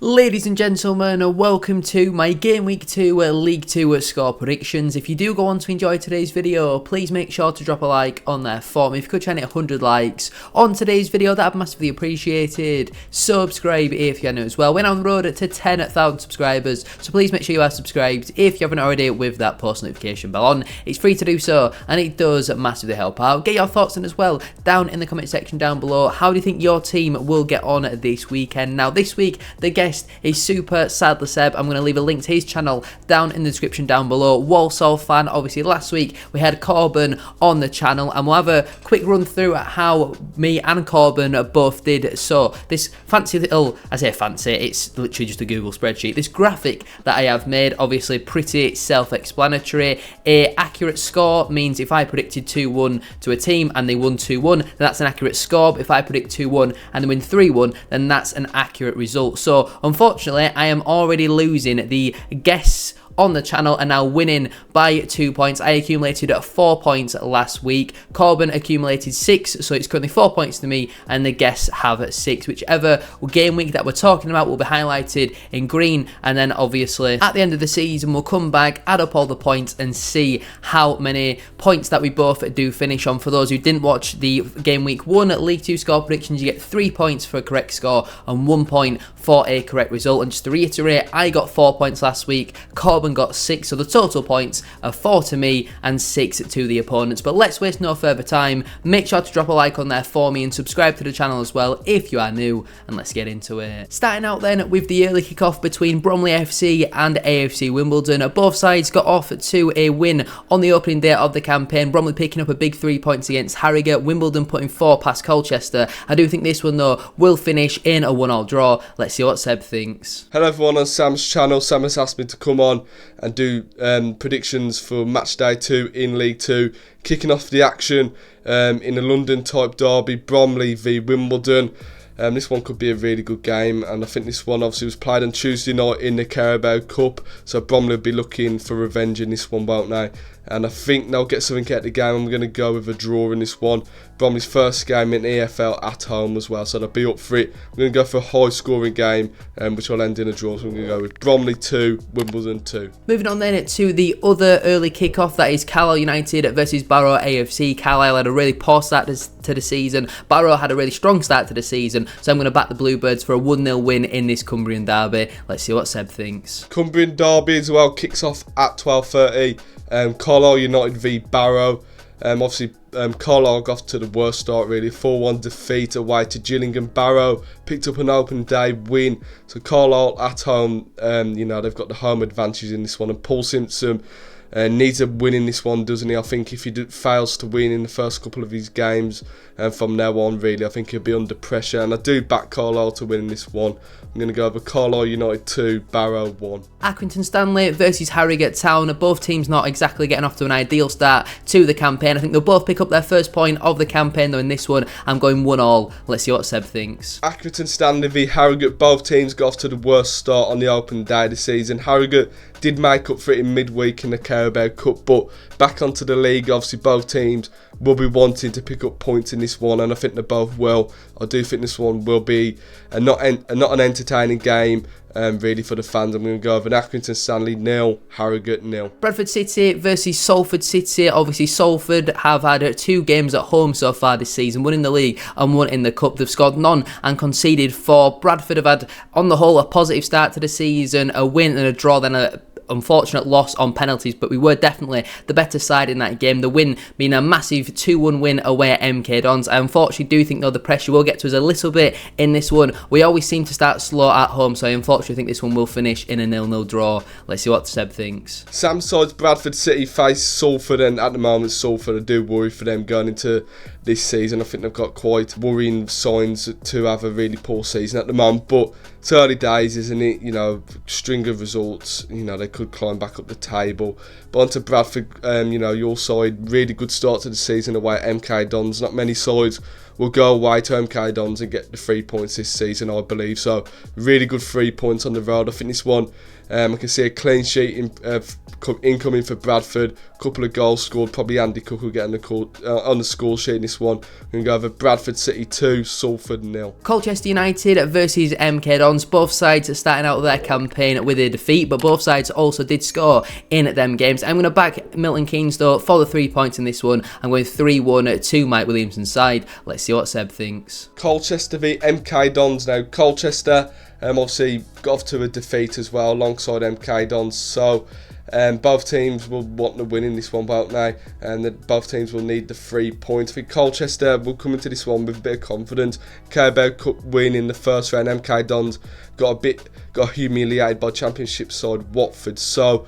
Ladies and gentlemen, welcome to my Game Week 2 League 2 score predictions. If you do go on to enjoy today's video, please make sure to drop a like on there for me. If you could try and hit 100 likes on today's video, that would be massively appreciated. Subscribe if you're new as well. We're on the road to 10,000 subscribers, so please make sure you are subscribed if you haven't already with that post notification bell on. It's free to do so, and it does massively help out. Get your thoughts in as well down in the comment section down below. How do you think your team will get on this weekend? Now, this week, the guest is SuperSaddlerSeb. I'm going to leave a link to his channel down in the description down below. Walsall fan. Obviously, last week we had Corbin on the channel, and we'll have a quick run through at how me and Corbin both did. So this fancy little, I say fancy, it's literally just a Google spreadsheet. This graphic that I have made, obviously pretty self-explanatory. A accurate score means if I predicted 2-1 to a team and they won 2-1, then that's an accurate score. But if I predict 2-1 and they win 3-1, then that's an accurate result. So unfortunately, I am already losing. The guests on the channel are now winning by 2 points. I accumulated 4 points last week. Corbin accumulated 6, so it's currently 4 points to me, and the guests have 6. Whichever game week that we're talking about will be highlighted in green, and then obviously at the end of the season we'll come back, add up all the points, and see how many points that we both do finish on. For those who didn't watch the game week 1 League 2 score predictions, you get 3 points for a correct score and 1 point for a correct result. And just to reiterate, I got 4 points last week, Corbin got 6, so the total points are 4 to me and 6 to the opponents. But let's waste no further time. Make sure to drop a like on there for me and subscribe to the channel as well if you are new, and let's get into it. Starting out then with the early kickoff between Bromley FC and AFC Wimbledon. Both sides got off to a win on the opening day of the campaign. Bromley picking up a big 3 points against Harrogate, Wimbledon putting 4 past Colchester. I do think this one though will finish in a 1-1 draw. Let's see what Seb thinks. Hello everyone on Sam's channel. Sam has asked me to come on and do predictions for match day 2 in League 2, kicking off the action in a London type derby, Bromley v Wimbledon. This one could be a really good game, and I think this one obviously was played on Tuesday night in the Carabao Cup, so Bromley will be looking for revenge in this one, won't they? And I think they'll get something out of the game. I'm going to go with a draw in this one. Bromley's first game in EFL at home as well, so they'll be up for it. I'm going to go for a high scoring game, which will end in a draw, so I'm going to go with Bromley 2, Wimbledon 2. Moving on then to the other early kickoff, that is Carlisle United versus Barrow AFC. Carlisle had a really poor start to the season. Barrow had a really strong start to the season, so I'm going to back the Bluebirds for a 1-0 win in this Cumbrian derby. Let's see what Seb thinks. Cumbrian derby as well kicks off at 12:30. Carlisle United v Barrow. Obviously, Carlisle got off to the worst start really. 4-1 defeat away to Gillingham. Barrow picked up an open day win. So Carlisle at home, they've got the home advantage in this one. And Paul Simpson needs a win in this one, doesn't he? I think if he fails to win in the first couple of his games, from now on, really, I think he'll be under pressure. And I do back Carlisle to win in this one. I'm going to go over Carlisle United 2, Barrow 1. Accrington Stanley versus Harrogate Town. Both teams not exactly getting off to an ideal start to the campaign. I think they'll both pick up their first point of the campaign, though in this one I'm going 1-1. Let's see what Seb thinks. Accrington Stanley v Harrogate. Both teams got off to the worst start on the open day this season. Harrogate did make up for it in midweek in the Carabao Cup, but back onto the league, obviously both teams will be wanting to pick up points in this one, and I think they both will. I do think this one will be not an entertaining game really for the fans. I'm going to go with an Accrington Stanley 0, Harrogate 0. Bradford City versus Salford City. Obviously Salford have had 2 games at home so far this season, one in the league and one in the cup. They've scored none and conceded 4. Bradford have had on the whole a positive start to the season, a win and a draw, then a unfortunate loss on penalties, but we were definitely the better side in that game. The win being a massive 2-1 win away at MK Dons. I unfortunately do think though the pressure will get to us a little bit in this one. We always seem to start slow at home, so I unfortunately think this one will finish in a 0-0 draw. Let's see what Seb thinks. Sam's side's Bradford City face Salford, and at the moment Salford, I do worry for them going into this season. I think they've got quite worrying signs to have a really poor season at the moment, but it's early days, isn't it? String of results, they could climb back up the table. But on to Bradford, your side, really good start to the season away at MK Dons. Not many sides will go away to MK Dons and get the 3 points this season, I believe. So really good 3 points on the road. I think this one, I can see a clean sheet incoming for Bradford. Couple of goals scored. Probably Andy Cook will get on the score sheet in this one. We're going to go over Bradford City 2, Salford 0. Colchester United versus MK Dons. Both sides are starting out their campaign with a defeat, but both sides also did score in them games. I'm going to back Milton Keynes though for the 3 points in this one. I'm going 3-1 to Mike Williamson's side. Let's see what Seb thinks. Colchester v MK Dons now. Colchester obviously got off to a defeat as well alongside MK Dons, so both teams will want to win in this one, won't they? And both teams will need the 3 points. I think Colchester will come into this one with a bit of confidence. Carabao Cup win in the first round. MK Dons got humiliated by Championship side Watford, so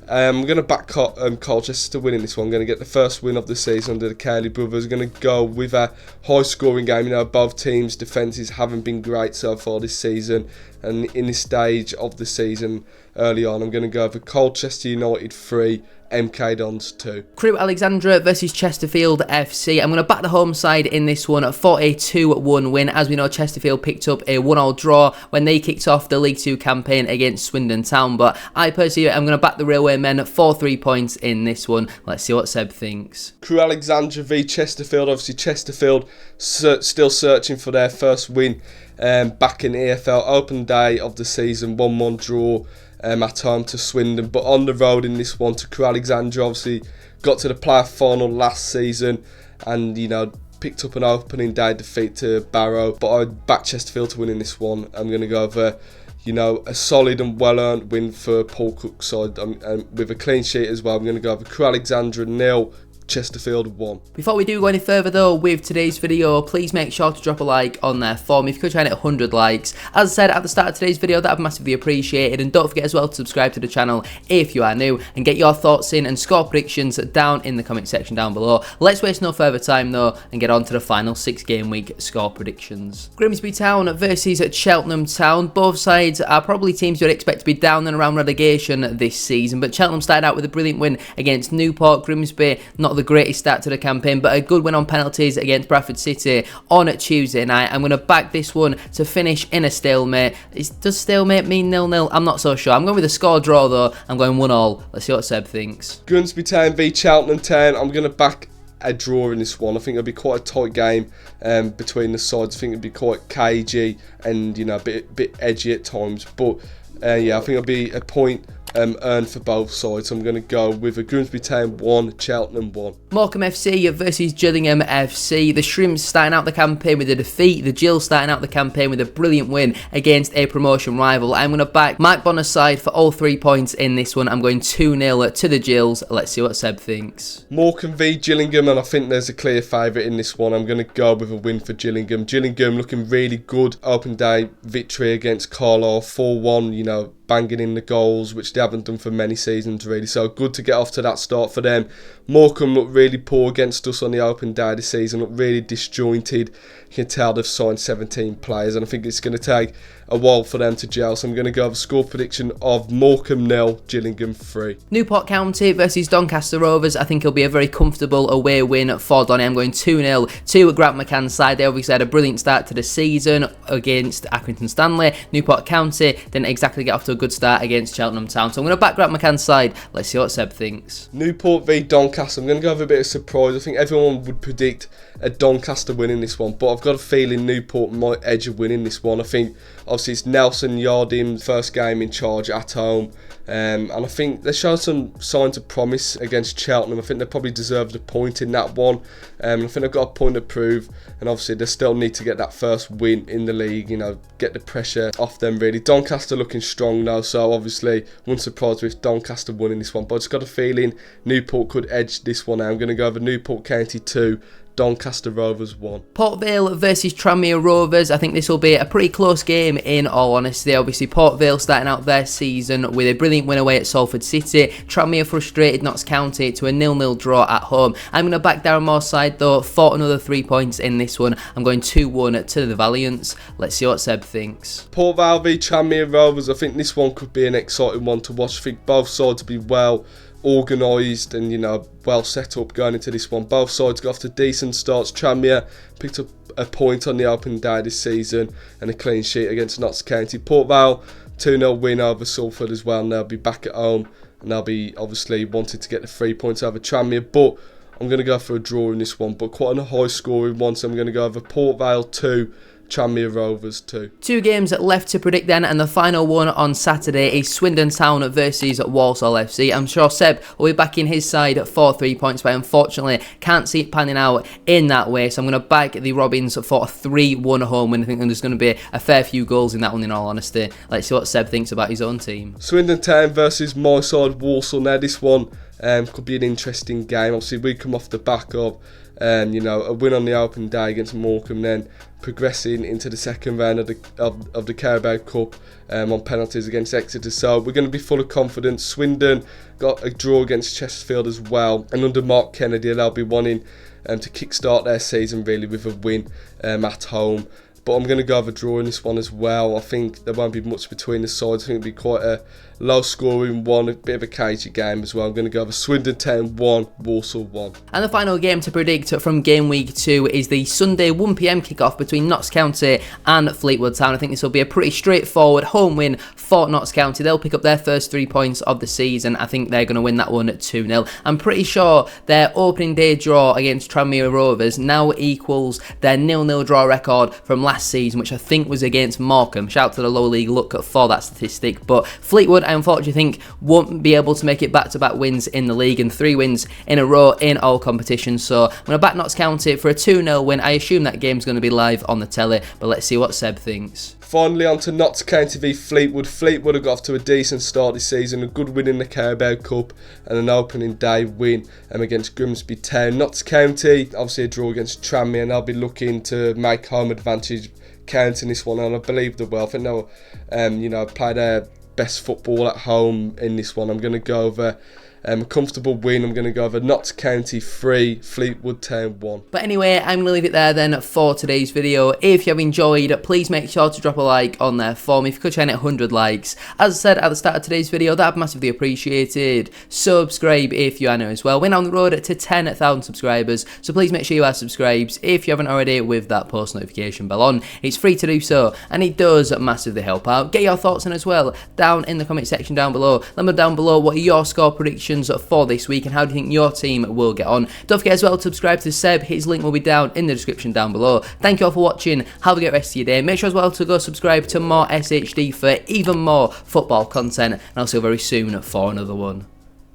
I'm going to back Colchester to win in this one. I'm going to get the first win of the season under the Carey brothers. I'm going to go with a high scoring game. You know, both teams' defences haven't been great so far this season, and in this stage of the season early on, I'm going to go for Colchester United 3, MK Dons 2. Crewe Alexandra versus Chesterfield FC. I'm going to back the home side in this one for a 2-1 win. As we know, Chesterfield picked up a 1-1 draw when they kicked off the League 2 campaign against Swindon Town, but I personally am going to back the Railway Men for 3 points in this one. Let's see what Seb thinks. Crewe Alexandra v Chesterfield. Obviously Chesterfield still searching for their first win back in EFL. Open day of the season, 1-1 draw at home to Swindon, but on the road in this one to Crewe Alexandra. Obviously got to the playoff final last season and, you know, picked up an opening day defeat to Barrow, but I back Chesterfield to win in this one. I'm going to go over, you know, a solid and well-earned win for Paul Cook's side, with a clean sheet as well. I'm going to go over Crewe Alexandra 0, Chesterfield 1. Before we do go any further though with today's video, please make sure to drop a like on there for me. If you could try and hit 100 likes, as I said at the start of today's video, that would be massively appreciated. And don't forget as well to subscribe to the channel if you are new, and get your thoughts in and score predictions down in the comment section down below. Let's waste no further time though and get on to the final 6 game week score predictions. Grimsby Town versus Cheltenham Town. Both sides are probably teams you would expect to be down and around relegation this season, but Cheltenham started out with a brilliant win against Newport. Grimsby, not the greatest start to the campaign, but a good win on penalties against Bradford City on Tuesday night. I'm going to back this one to finish in a stalemate. Does stalemate mean 0-0? I'm not so sure. I'm going with a score draw though. I'm going 1-1. Let's see what Seb thinks. Grimsby Town v Cheltenham Town. I'm going to back a draw in this one. I think it'll be quite a tight game between the sides. I think it'll be quite cagey and, you know, a bit edgy at times, but yeah, I think it'll be a point earned for both sides. So I'm going to go with a Grimsby Town 1, Cheltenham 1. Morecambe FC versus Gillingham FC. The Shrimps starting out the campaign with a defeat. The Gills starting out the campaign with a brilliant win against a promotion rival. I'm going to back Mike Bonner's side for all 3 points in this one. I'm going 2-0 to the Gills. Let's see what Seb thinks. Morecambe v Gillingham, and I think there's a clear favourite in this one. I'm going to go with a win for Gillingham. Gillingham looking really good. Open day victory against Carlisle 4-1, you know, banging in the goals, which they haven't done for many seasons really, so good to get off to that start for them. Morecambe looked really poor against us on the open day this season, looked really disjointed. You can tell they've signed 17 players, and I think it's going to take a while for them to gel, so I'm going to go with a score prediction of Morecambe 0, Gillingham 3. Newport County versus Doncaster Rovers. I think it'll be a very comfortable away win for Donny. I'm going 2-0 to Grant McCann's side. They obviously had a brilliant start to the season against Accrington Stanley. Newport County didn't exactly get off to a good start against Cheltenham Town, so I'm going to back Grant McCann's side. Let's see what Seb thinks. Newport v Doncaster. I'm going to go with a bit of surprise. I think everyone would predict a Doncaster win in this one, but I've got a feeling Newport might edge a win in this one. I think obviously it's Nelson Yardim's first game in charge at home, and I think they showed some signs of promise against Cheltenham. I think they probably deserved a point in that one, I think they've got a point to prove, and obviously they still need to get that first win in the league, you know, get the pressure off them really. Doncaster looking strong now, so obviously wouldn't surprise me if Doncaster won in this one, but I just got a feeling Newport could edge this one out. I'm going to go over Newport County 2, Doncaster Rovers 1. Port Vale versus Tranmere Rovers. I think this will be a pretty close game in all honesty. Obviously Port Vale starting out their season with a brilliant win away at Salford City. Tranmere frustrated Notts County to a 0-0 draw at home. I'm going to back Darren Moore's side though for another 3 points in this one. I'm going 2-1 to the Valiants. Let's see what Seb thinks. Port Vale v Tranmere Rovers. I think this one could be an exciting one to watch. I think both sides will be well organised and, you know, well set up going into this one. Both sides got off to decent starts. Tranmere picked up a point on the opening day this season and a clean sheet against Notts County. Port Vale 2-0 win over Salford as well, and they'll be back at home and they'll be obviously wanting to get the 3 points over Tranmere, but I'm going to go for a draw in this one, but quite a high scoring one, so I'm going to go over Port Vale 2, Tranmere Rovers 2. 2 games left to predict then, and the final one on Saturday is Swindon Town versus Walsall FC. I'm sure Seb will be backing his side for 3 points, but unfortunately can't see it panning out in that way, so I'm going to back the Robins for a 3-1 home win. I think there's going to be a fair few goals in that one, in all honesty. Let's see what Seb thinks about his own team. Swindon Town versus my side Walsall. Now this one could be an interesting game. Obviously we come off the back of a win on the open day against Morecambe, then progressing into the second round of the Carabao Cup on penalties against Exeter. So we're going to be full of confidence. Swindon got a draw against Chesterfield as well, and under Mark Kennedy they'll be wanting to kickstart their season really with a win at home. But I'm going to go with a draw in this one as well. I think there won't be much between the sides. I think it'll be quite a low scoring one, a bit of a cagey game as well. I'm going to go with Swindon Town 1, Walsall 1. And the final game to predict from game week 2 is the Sunday 1 PM kickoff between Notts County and Fleetwood Town. I think this will be a pretty straightforward home win for Notts County. They'll pick up their first 3 points of the season. I think they're going to win that one at 2-0. I'm pretty sure their opening day draw against Tranmere Rovers now equals their 0-0 draw record from last season, which I think was against Morecambe. Shout out to the lower league look for that statistic. But Fleetwood, I unfortunately think, won't be able to make it back-to-back wins in the league and 3 wins in a row in all competitions. So I'm going to back Notts County for a 2-0 win. I assume that game's going to be live on the telly, but let's see what Seb thinks. Finally on to Notts County v Fleetwood. Fleetwood have got off to a decent start this season, a good win in the Carabao Cup and an opening day win against Grimsby Town. Notts County, obviously a draw against Tranmere, and they'll be looking to make home advantage counting this one, and I believe they will. I think they'll play their best football at home in this one. I'm going to go over a comfortable win. I'm going to go over Notts County 3, Fleetwood Town 1. But anyway, I'm going to leave it there then for today's video. If you have enjoyed, please make sure to drop a like on there for me. If you could try and hit 100 likes. As I said at the start of today's video, that'd be massively appreciated. Subscribe if you are new as well. We're on the road to 10,000 subscribers, so please make sure you are subscribed if you haven't already with that post notification bell on. It's free to do so, and it does massively help out. Get your thoughts in as well down in the comment section down below. Let me know down below what are your score predictions for this week and how do you think your team will get on. Don't forget as well to subscribe to Seb. His link will be down in the description down below. Thank you all for watching. Have a great rest of your day. Make sure as well to go subscribe to more SHD for even more football content, and I'll see you very soon for another one.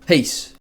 Peace.